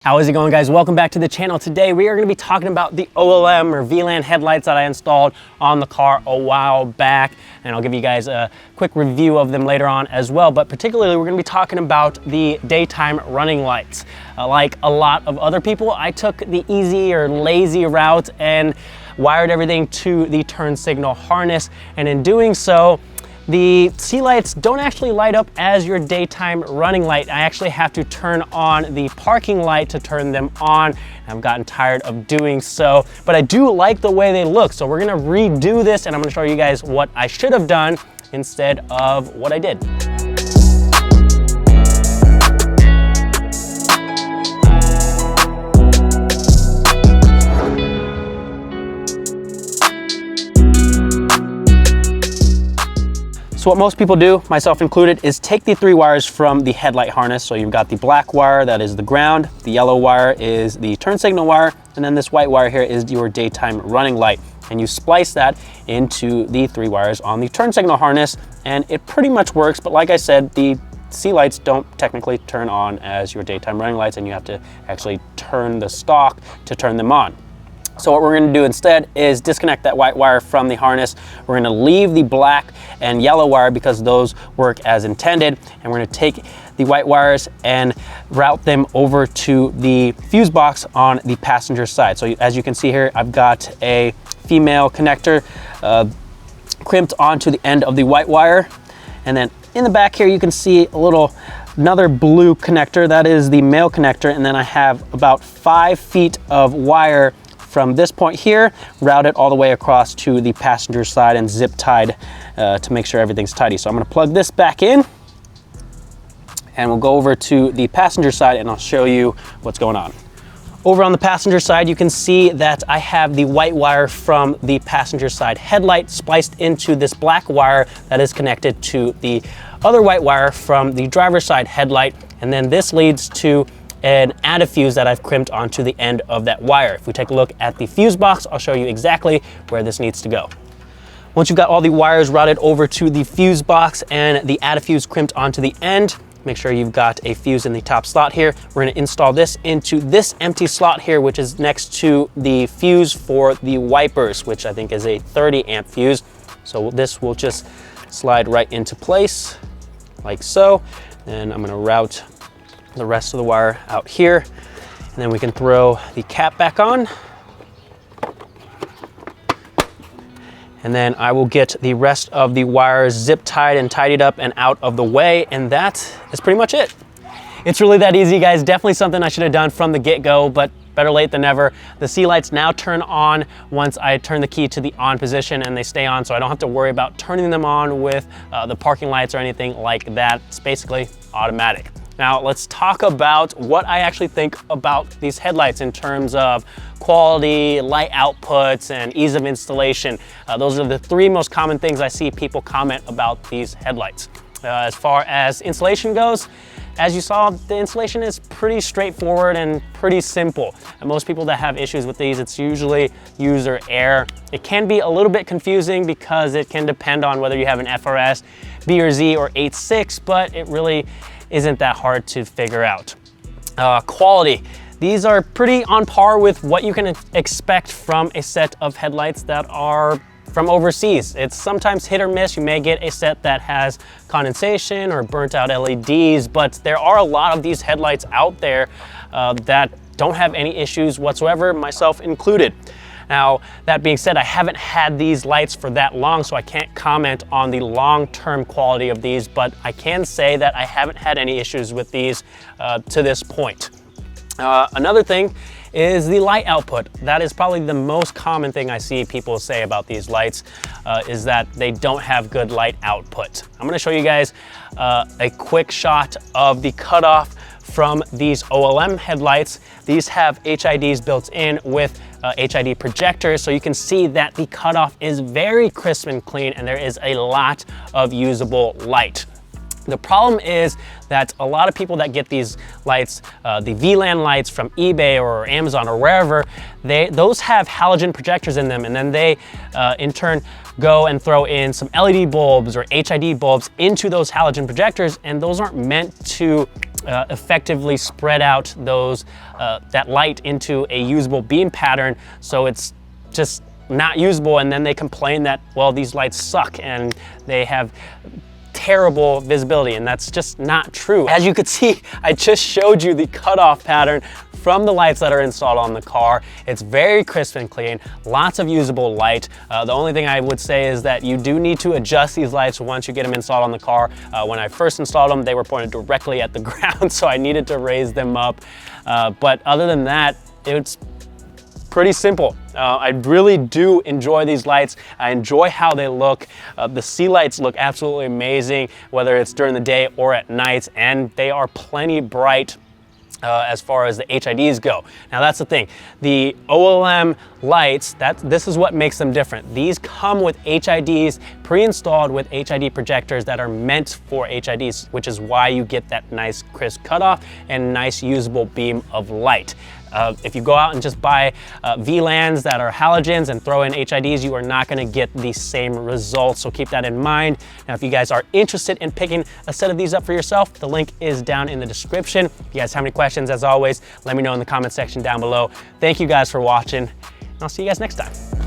How is it going, guys? Welcome back to the channel. Today we are going to be talking about the OLM or VLAN headlights that I installed on the car a while back, and I'll give you guys a quick review of them later on as well. But particularly we're going to be talking about the daytime running lights. Like a lot of other people, I took the easy or lazy route and wired everything to the turn signal harness, and in doing so the sea lights don't actually light up as your daytime running light. I actually have to turn on the parking light to turn them on. I've gotten tired of doing so, but I do like the way they look. So we're gonna redo this and I'm gonna show you guys what I should have done instead of what I did. So what most people do, myself included, is take the three wires from the headlight harness. So you've got the black wire, that is the ground, the yellow wire is the turn signal wire, and then this white wire here is your daytime running light. And you splice that into the three wires on the turn signal harness, and it pretty much works. But like I said, the sea lights don't technically turn on as your daytime running lights, and you have to actually turn the stalk to turn them on. So what we're gonna do instead is disconnect that white wire from the harness. We're gonna leave the black and yellow wire because those work as intended. And we're gonna take the white wires and route them over to the fuse box on the passenger side. So as you can see here, I've got a female connector crimped onto the end of the white wire. And then in the back here, you can see another blue connector. That is the male connector. And then I have about 5 feet of wire from this point here, routed all the way across to the passenger side and zip tied to make sure everything's tidy. So I'm gonna plug this back in and we'll go over to the passenger side and I'll show you what's going on. Over on the passenger side, you can see that I have the white wire from the passenger side headlight spliced into this black wire that is connected to the other white wire from the driver's side headlight. And then this leads to an add a fuse that I've crimped onto the end of that wire. If we take a look at the fuse box, I'll show you exactly where this needs to go. Once you've got all the wires routed over to the fuse box and the add a fuse crimped onto the end, make sure you've got a fuse in the top slot here. We're gonna install this into this empty slot here, which is next to the fuse for the wipers, which I think is a 30 amp fuse. So this will just slide right into place like so. And I'm gonna route the rest of the wire out here, and then we can throw the cap back on, and then I will get the rest of the wires zip tied and tidied up and out of the way, and that is pretty much it. It's really that easy, guys. Definitely something I should have done from the get-go, but better late than never. The sea lights now turn on once I turn the key to the on position, and they stay on, so I don't have to worry about turning them on with the parking lights or anything like that. It's basically automatic. Now let's talk about what I actually think about these headlights in terms of quality, light outputs, and ease of installation. Those are the three most common things I see people comment about these headlights. As far as installation goes, as you saw, the installation is pretty straightforward and pretty simple. And most people that have issues with these, it's usually user error. It can be a little bit confusing because it can depend on whether you have an FRS, B or Z, or 8.6, but it really isn't that hard to figure out. Quality. These are pretty on par with what you can expect from a set of headlights that are from overseas. It's sometimes hit or miss. You may get a set that has condensation or burnt out LEDs, but there are a lot of these headlights out there that don't have any issues whatsoever, myself included. Now, that being said, I haven't had these lights for that long, so I can't comment on the long-term quality of these, but I can say that I haven't had any issues with these to this point. Another thing is the light output. That is probably the most common thing I see people say about these lights, is that they don't have good light output. I'm gonna show you guys a quick shot of the cutoff from these OLM headlights. These have HIDs built in with HID projectors, so you can see that the cutoff is very crisp and clean, and there is a lot of usable light. The problem is that a lot of people that get these lights, the VLAN lights from eBay or Amazon or wherever, those have halogen projectors in them, and then they in turn go and throw in some LED bulbs or HID bulbs into those halogen projectors, and those aren't meant to effectively spread out those that light into a usable beam pattern, so it's just not usable, and then they complain that, well, these lights suck and they have terrible visibility, and that's just not true. As you could see, I just showed you the cutoff pattern from the lights that are installed on the car. It's very crisp and clean, lots of usable light. The only thing I would say is that you do need to adjust these lights once you get them installed on the car. When I first installed them, they were pointed directly at the ground, so I needed to raise them up. But other than that, it's pretty simple. I really do enjoy these lights. I enjoy how they look. The sea lights look absolutely amazing, whether it's during the day or at night, and they are plenty bright as far as the HIDs go. Now that's the thing, the OLM lights, this is what makes them different. These come with HIDs pre-installed with HID projectors that are meant for HIDs, which is why you get that nice crisp cutoff and nice usable beam of light. If you go out and just buy VLANs that are halogens and throw in HIDs, you are not going to get the same results, so keep that in mind. Now, if you guys are interested in picking a set of these up for yourself, the link is down in the description. If you guys have any questions, as always, let me know in the comment section down below. Thank you guys for watching, and I'll see you guys next time.